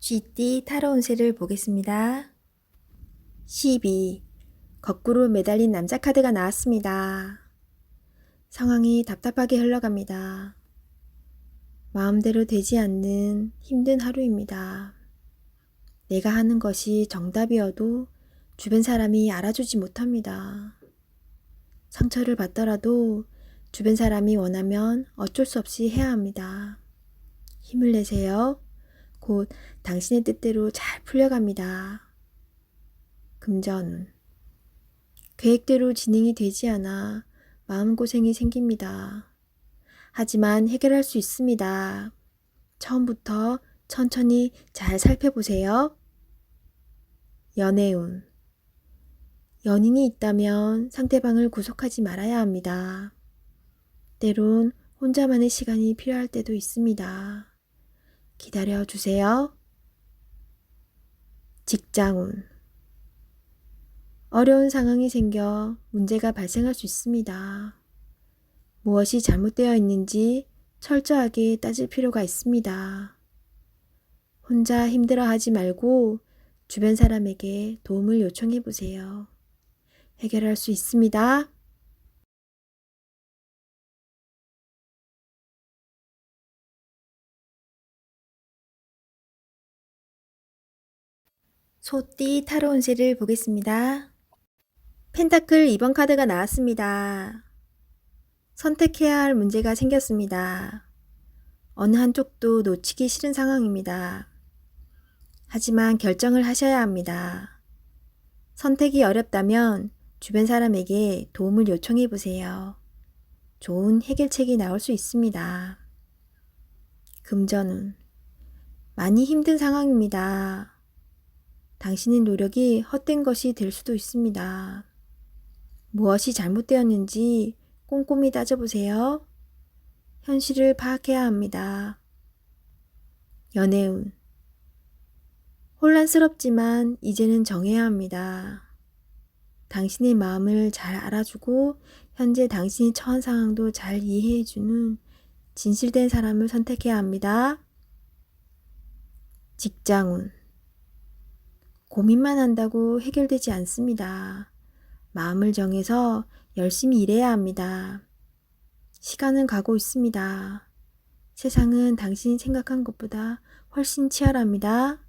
쥐띠 타로 운세를 보겠습니다. 12. 거꾸로 매달린 남자 카드가 나왔습니다. 상황이 답답하게 흘러갑니다. 마음대로 되지 않는 힘든 하루입니다. 내가 하는 것이 정답이어도 주변 사람이 알아주지 못합니다. 상처를 받더라도 주변 사람이 원하면 어쩔 수 없이 해야 합니다. 힘을 내세요. 곧 당신의 뜻대로 잘 풀려갑니다. 금전운. 계획대로 진행이 되지 않아 마음고생이 생깁니다. 하지만 해결할 수 있습니다. 처음부터 천천히 잘 살펴보세요. 연애운. 연인이 있다면 상대방을 구속하지 말아야 합니다. 때론 혼자만의 시간이 필요할 때도 있습니다. 기다려 주세요. 직장운. 어려운 상황이 생겨 문제가 발생할 수 있습니다. 무엇이 잘못되어 있는지 철저하게 따질 필요가 있습니다. 혼자 힘들어하지 말고 주변 사람에게 도움을 요청해 보세요. 해결할 수 있습니다. 소띠 타로 운세를 보겠습니다. 펜타클 2번 카드가 나왔습니다. 선택해야 할 문제가 생겼습니다. 어느 한쪽도 놓치기 싫은 상황입니다. 하지만 결정을 하셔야 합니다. 선택이 어렵다면 주변 사람에게 도움을 요청해 보세요. 좋은 해결책이 나올 수 있습니다. 금전운. 많이 힘든 상황입니다. 당신의 노력이 헛된 것이 될 수도 있습니다. 무엇이 잘못되었는지 꼼꼼히 따져보세요. 현실을 파악해야 합니다. 연애운. 혼란스럽지만 이제는 정해야 합니다. 당신의 마음을 잘 알아주고 현재 당신이 처한 상황도 잘 이해해주는 진실된 사람을 선택해야 합니다. 직장운. 고민만 한다고 해결되지 않습니다. 마음을 정해서 열심히 일해야 합니다. 시간은 가고 있습니다. 세상은 당신이 생각한 것보다 훨씬 치열합니다.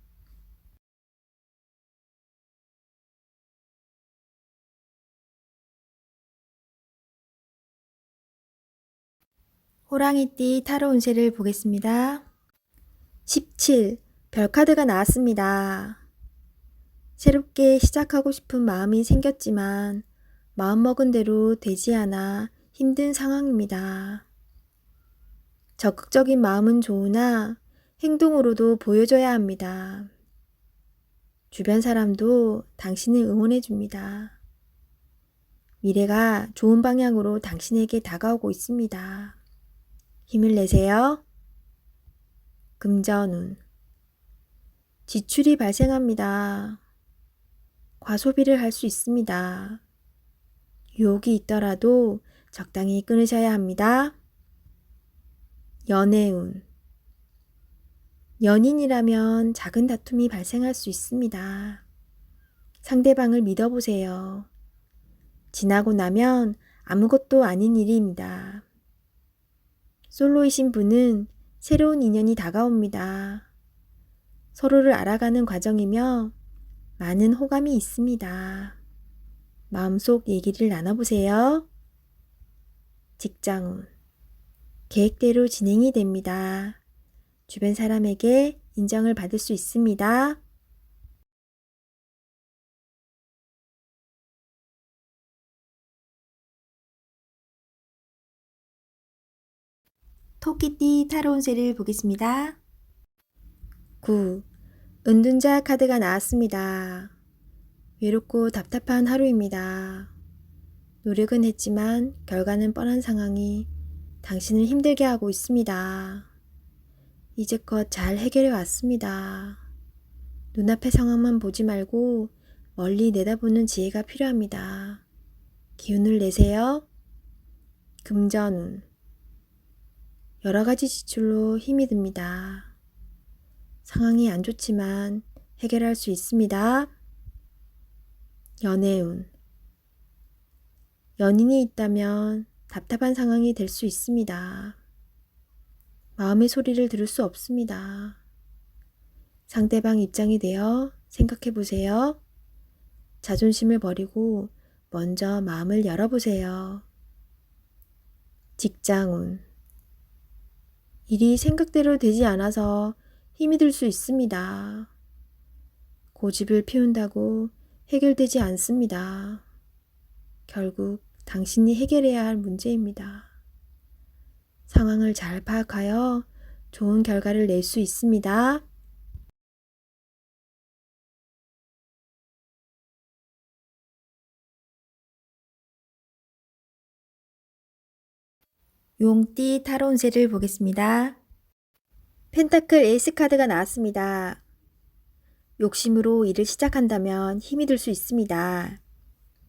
호랑이띠 타로 운세를 보겠습니다. 17. 별카드가 나왔습니다. 새롭게 시작하고 싶은 마음이 생겼지만 마음먹은 대로 되지 않아 힘든 상황입니다. 적극적인 마음은 좋으나 행동으로도 보여줘야 합니다. 주변 사람도 당신을 응원해 줍니다. 미래가 좋은 방향으로 당신에게 다가오고 있습니다. 힘을 내세요. 금전운. 지출이 발생합니다. 과소비를 할 수 있습니다. 유혹이 있더라도 적당히 끊으셔야 합니다. 연애운. 연인이라면 작은 다툼이 발생할 수 있습니다. 상대방을 믿어보세요. 지나고 나면 아무것도 아닌 일입니다. 솔로이신 분은 새로운 인연이 다가옵니다. 서로를 알아가는 과정이며 많은 호감이 있습니다. 마음속 얘기를 나눠보세요. 직장운. 계획대로 진행이 됩니다. 주변 사람에게 인정을 받을 수 있습니다. 토끼띠 타로 운세를 보겠습니다. 9. 은둔자 카드가 나왔습니다. 외롭고 답답한 하루입니다. 노력은 했지만 결과는 뻔한 상황이 당신을 힘들게 하고 있습니다. 이제껏 잘 해결해 왔습니다. 눈앞의 상황만 보지 말고 멀리 내다보는 지혜가 필요합니다. 기운을 내세요. 금전운. 여러 가지 지출로 힘이 듭니다. 상황이 안 좋지만 해결할 수 있습니다. 연애운. 연인이 있다면 답답한 상황이 될 수 있습니다. 마음의 소리를 들을 수 없습니다. 상대방 입장이 되어 생각해 보세요. 자존심을 버리고 먼저 마음을 열어보세요. 직장운. 일이 생각대로 되지 않아서 힘이 들 수 있습니다. 고집을 피운다고 해결되지 않습니다. 결국 당신이 해결해야 할 문제입니다. 상황을 잘 파악하여 좋은 결과를 낼 수 있습니다. 용띠 타로 운세를 보겠습니다. 펜타클 에이스 카드가 나왔습니다. 욕심으로 일을 시작한다면 힘이 들 수 있습니다.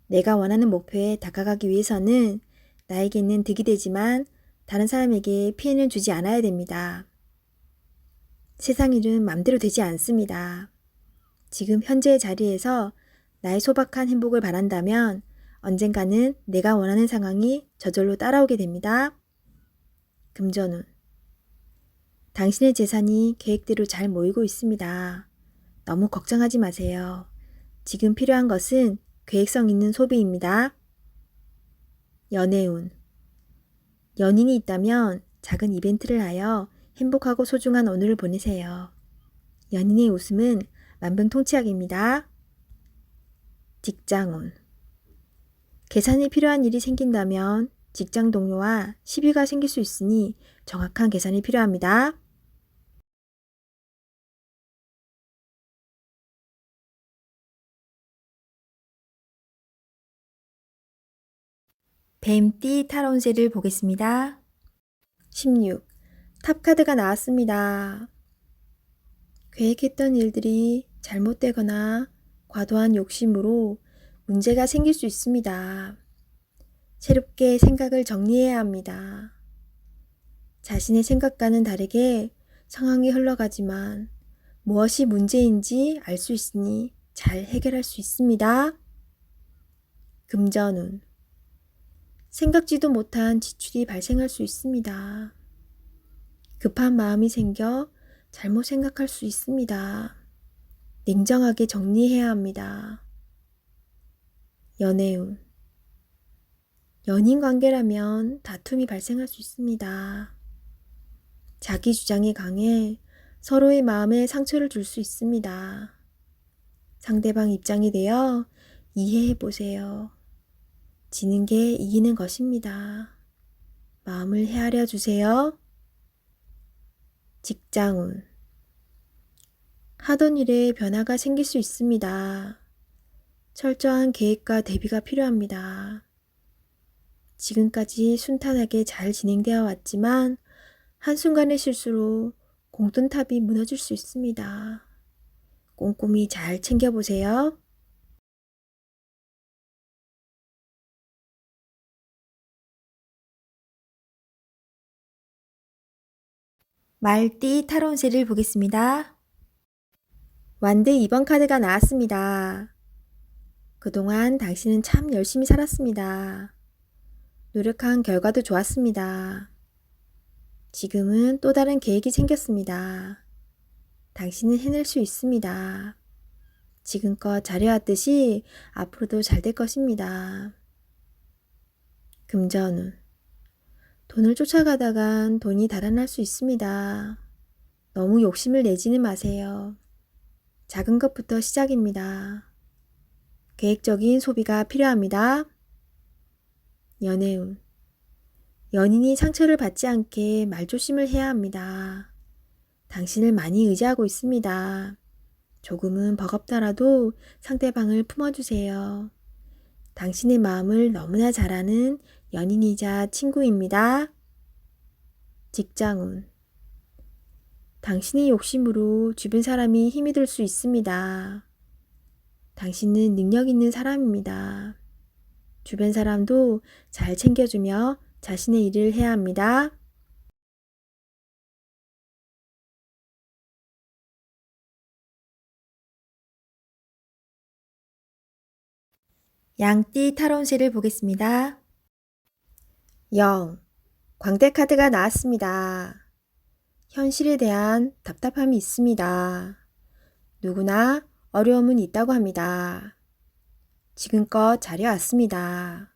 내가 원하는 목표에 다가가기 위해서는 나에게는 득이 되지만 다른 사람에게 피해는 주지 않아야 됩니다. 세상 일은 맘대로 되지 않습니다. 지금 현재의 자리에서 나의 소박한 행복을 바란다면 언젠가는 내가 원하는 상황이 저절로 따라오게 됩니다. 금전운. 당신의 재산이 계획대로 잘 모이고 있습니다. 너무 걱정하지 마세요. 지금 필요한 것은 계획성 있는 소비입니다. 연애운. 연인이 있다면 작은 이벤트를 하여 행복하고 소중한 오늘을 보내세요. 연인의 웃음은 만병통치약입니다. 직장운. 계산이 필요한 일이 생긴다면 직장 동료와 시비가 생길 수 있으니 정확한 계산이 필요합니다. 뱀띠 타로 운세를 보겠습니다. 16. 탑 카드가 나왔습니다. 계획했던 일들이 잘못되거나 과도한 욕심으로 문제가 생길 수 있습니다. 새롭게 생각을 정리해야 합니다. 자신의 생각과는 다르게 상황이 흘러가지만 무엇이 문제인지 알 수 있으니 잘 해결할 수 있습니다. 금전운. 생각지도 못한 지출이 발생할 수 있습니다. 급한 마음이 생겨 잘못 생각할 수 있습니다. 냉정하게 정리해야 합니다. 연애운. 연인 관계라면 다툼이 발생할 수 있습니다. 자기 주장이 강해 서로의 마음에 상처를 줄 수 있습니다. 상대방 입장이 되어 이해해 보세요. 지는 게 이기는 것입니다. 마음을 헤아려 주세요. 직장운. 하던 일에 변화가 생길 수 있습니다. 철저한 계획과 대비가 필요합니다. 지금까지 순탄하게 잘 진행되어 왔지만 한순간의 실수로 공든탑이 무너질 수 있습니다. 꼼꼼히 잘 챙겨보세요. 말띠 타로 운세를 보겠습니다. 완드 2번 카드가 나왔습니다. 그동안 당신은 참 열심히 살았습니다. 노력한 결과도 좋았습니다. 지금은 또 다른 계획이 생겼습니다. 당신은 해낼 수 있습니다. 지금껏 잘해왔듯이 앞으로도 잘 될 것입니다. 금전운. 돈을 쫓아가다간 돈이 달아날 수 있습니다. 너무 욕심을 내지는 마세요. 작은 것부터 시작입니다. 계획적인 소비가 필요합니다. 연애운. 연인이 상처를 받지 않게 말조심을 해야 합니다. 당신을 많이 의지하고 있습니다. 조금은 버겁더라도 상대방을 품어주세요. 당신의 마음을 너무나 잘 아는 연인이자 친구입니다. 직장운. 당신의 욕심으로 주변 사람이 힘이 들 수 있습니다. 당신은 능력 있는 사람입니다. 주변 사람도 잘 챙겨주며 자신의 일을 해야 합니다. 양띠 타로운세를 보겠습니다. 0. 광대카드가 나왔습니다. 현실에 대한 답답함이 있습니다. 누구나 어려움은 있다고 합니다. 지금껏 잘해왔습니다.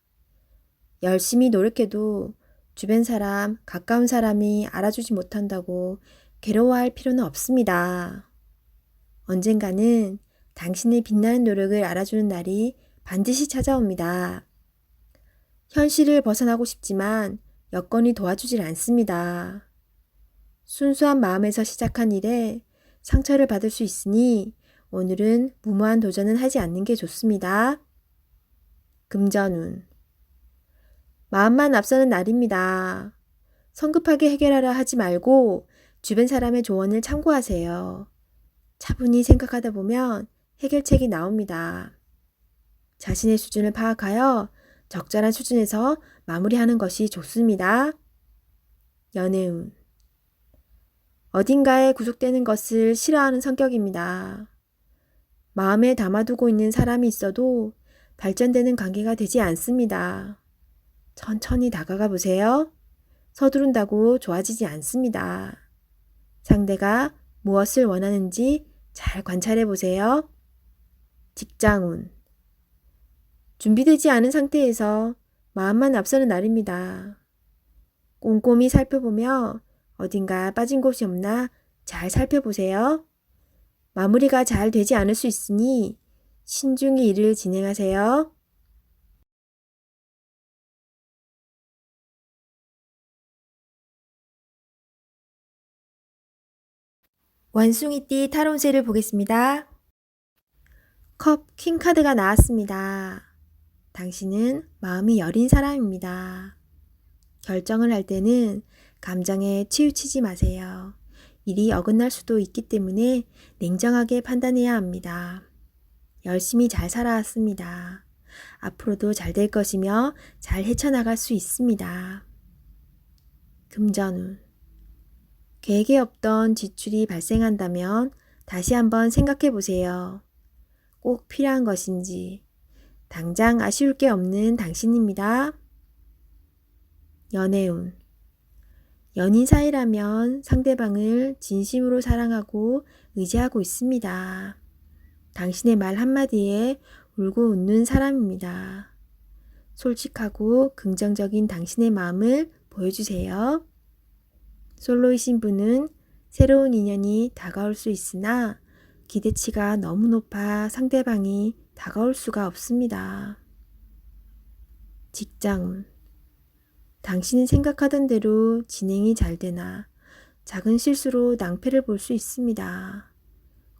열심히 노력해도 주변 사람, 가까운 사람이 알아주지 못한다고 괴로워할 필요는 없습니다. 언젠가는 당신의 빛나는 노력을 알아주는 날이 반드시 찾아옵니다. 현실을 벗어나고 싶지만 여건이 도와주질 않습니다. 순수한 마음에서 시작한 일에 상처를 받을 수 있으니 오늘은 무모한 도전은 하지 않는 게 좋습니다. 금전운. 마음만 앞서는 날입니다. 성급하게 해결하려 하지 말고 주변 사람의 조언을 참고하세요. 차분히 생각하다 보면 해결책이 나옵니다. 자신의 수준을 파악하여 적절한 수준에서 마무리하는 것이 좋습니다. 연애운. 어딘가에 구속되는 것을 싫어하는 성격입니다. 마음에 담아두고 있는 사람이 있어도 발전되는 관계가 되지 않습니다. 천천히 다가가 보세요. 서두른다고 좋아지지 않습니다. 상대가 무엇을 원하는지 잘 관찰해 보세요. 직장운. 준비되지 않은 상태에서 마음만 앞서는 날입니다. 꼼꼼히 살펴보며 어딘가 빠진 곳이 없나 잘 살펴보세요. 마무리가 잘 되지 않을 수 있으니 신중히 일을 진행하세요. 원숭이띠 타로운세를 보겠습니다. 컵 퀸카드가 나왔습니다. 당신은 마음이 여린 사람입니다. 결정을 할 때는 감정에 치우치지 마세요. 일이 어긋날 수도 있기 때문에 냉정하게 판단해야 합니다. 열심히 잘 살아왔습니다. 앞으로도 잘 될 것이며 잘 헤쳐나갈 수 있습니다. 금전운. 계획에 없던 지출이 발생한다면 다시 한번 생각해 보세요. 꼭 필요한 것인지. 당장 아쉬울 게 없는 당신입니다. 연애운. 연인 사이라면 상대방을 진심으로 사랑하고 의지하고 있습니다. 당신의 말 한마디에 울고 웃는 사람입니다. 솔직하고 긍정적인 당신의 마음을 보여주세요. 솔로이신 분은 새로운 인연이 다가올 수 있으나 기대치가 너무 높아 상대방이 다가올 수가 없습니다. 직장운. 당신이 생각하던 대로 진행이 잘 되나 작은 실수로 낭패를 볼 수 있습니다.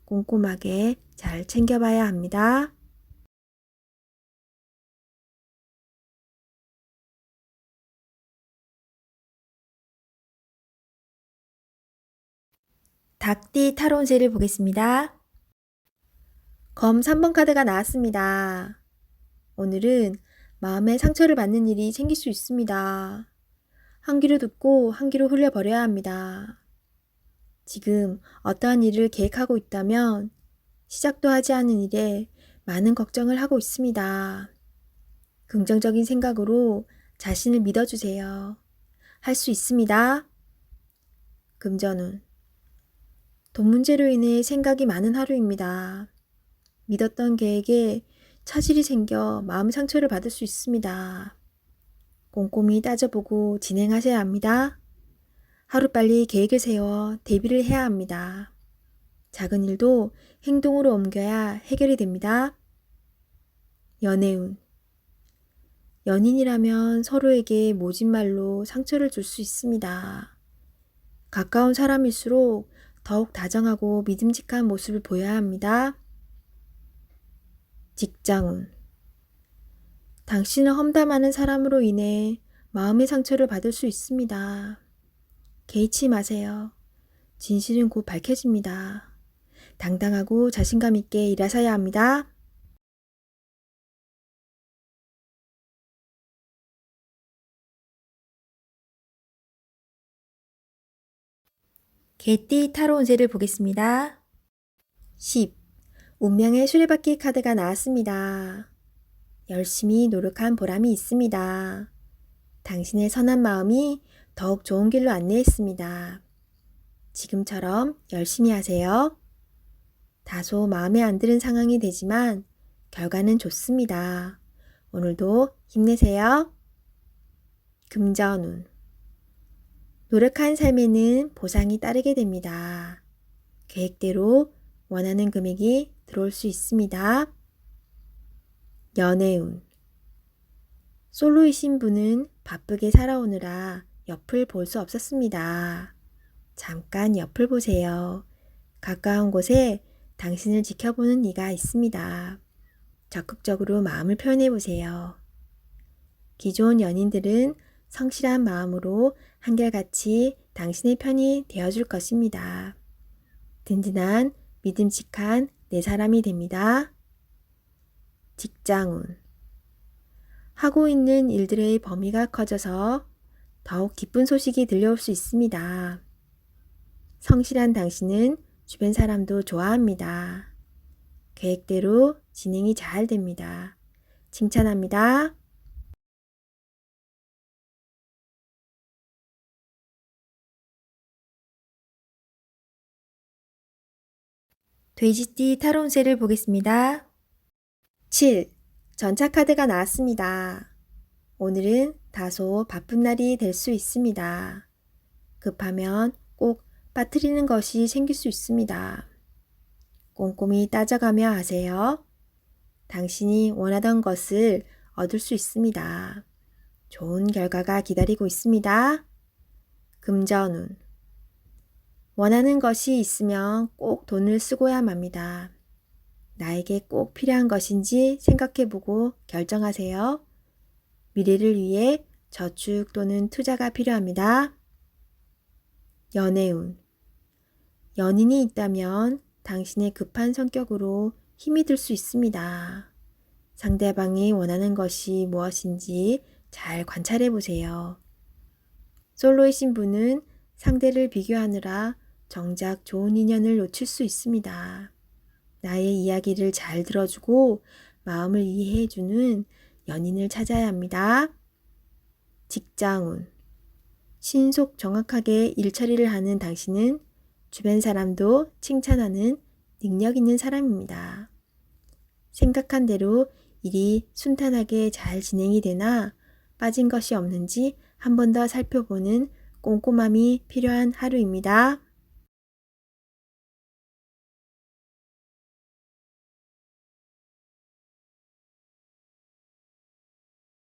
꼼꼼하게 잘 챙겨봐야 합니다. 닭띠 타로운세를 보겠습니다. 검 3번 카드가 나왔습니다. 오늘은 마음에 상처를 받는 일이 생길 수 있습니다. 한 귀로 듣고 한 귀로 흘려버려야 합니다. 지금 어떠한 일을 계획하고 있다면 시작도 하지 않은 일에 많은 걱정을 하고 있습니다. 긍정적인 생각으로 자신을 믿어주세요. 할 수 있습니다. 금전운. 돈 문제로 인해 생각이 많은 하루입니다. 믿었던 계획에 차질이 생겨 마음 상처를 받을 수 있습니다. 꼼꼼히 따져보고 진행하셔야 합니다. 하루빨리 계획을 세워 대비를 해야 합니다. 작은 일도 행동으로 옮겨야 해결이 됩니다. 연애운. 연인이라면 서로에게 모진 말로 상처를 줄 수 있습니다. 가까운 사람일수록 더욱 다정하고 믿음직한 모습을 보여야 합니다. 직장운. 당신을 험담하는 사람으로 인해 마음의 상처를 받을 수 있습니다. 개의치 마세요. 진실은 곧 밝혀집니다. 당당하고 자신감 있게 일하셔야 합니다. 개띠 타로 운세를 보겠습니다. 10. 운명의 수레바퀴 카드가 나왔습니다. 열심히 노력한 보람이 있습니다. 당신의 선한 마음이 더욱 좋은 길로 안내했습니다. 지금처럼 열심히 하세요. 다소 마음에 안 드는 상황이 되지만 결과는 좋습니다. 오늘도 힘내세요. 금전운. 노력한 삶에는 보상이 따르게 됩니다. 계획대로 원하는 금액이 들어올 수 있습니다. 연애운. 솔로이신 분은 바쁘게 살아오느라 옆을 볼 수 없었습니다. 잠깐 옆을 보세요. 가까운 곳에 당신을 지켜보는 이가 있습니다. 적극적으로 마음을 표현해 보세요. 기존 연인들은 성실한 마음으로 한결같이 당신의 편이 되어줄 것입니다. 든든한 믿음직한 내 사람이 됩니다. 직장운. 하고 있는 일들의 범위가 커져서 더욱 기쁜 소식이 들려올 수 있습니다. 성실한 당신은 주변 사람도 좋아합니다. 계획대로 진행이 잘 됩니다. 칭찬합니다. 돼지띠 타로 운세를 보겠습니다. 7. 전차 카드가 나왔습니다. 오늘은 다소 바쁜 날이 될 수 있습니다. 급하면 꼭 빠뜨리는 것이 생길 수 있습니다. 꼼꼼히 따져가며 하세요. 당신이 원하던 것을 얻을 수 있습니다. 좋은 결과가 기다리고 있습니다. 금전운. 원하는 것이 있으면 꼭 돈을 쓰고야 맙니다. 나에게 꼭 필요한 것인지 생각해보고 결정하세요. 미래를 위해 저축 또는 투자가 필요합니다. 연애운. 연인이 있다면 당신의 급한 성격으로 힘이 들 수 있습니다. 상대방이 원하는 것이 무엇인지 잘 관찰해 보세요. 솔로이신 분은 상대를 비교하느라 정작 좋은 인연을 놓칠 수 있습니다. 나의 이야기를 잘 들어주고 마음을 이해해주는 연인을 찾아야 합니다. 직장운. 신속 정확하게 일처리를 하는 당신은 주변 사람도 칭찬하는 능력 있는 사람입니다. 생각한 대로 일이 순탄하게 잘 진행이 되나 빠진 것이 없는지 한 번 더 살펴보는 꼼꼼함이 필요한 하루입니다.